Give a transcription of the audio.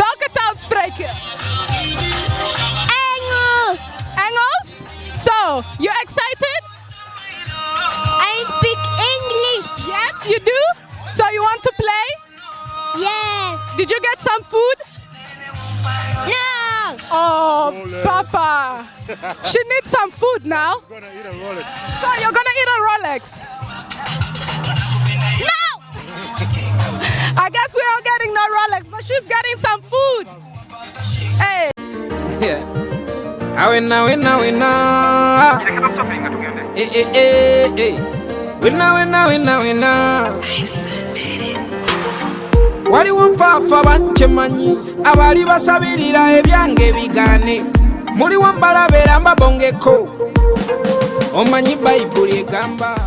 Welke taal spreek je? Engels. Engels? So, you excited? I speak English. Yes, you do? So you want to play? Yes. Did you get some food? No. Oh, Papa. She needs some food now. Gonna eat a Rolex. So you're gonna eat a Rolex? No! I guess we are getting no Rolex, but she's getting some food. Hey. Yeah. Winna, winna, winna. Winna, winna, winna, winna. Waliwo nfaafa bancemanyi abali basabirira ebyange bigane muliwo mbalabera mbabongeko omanyi bayibuli egamba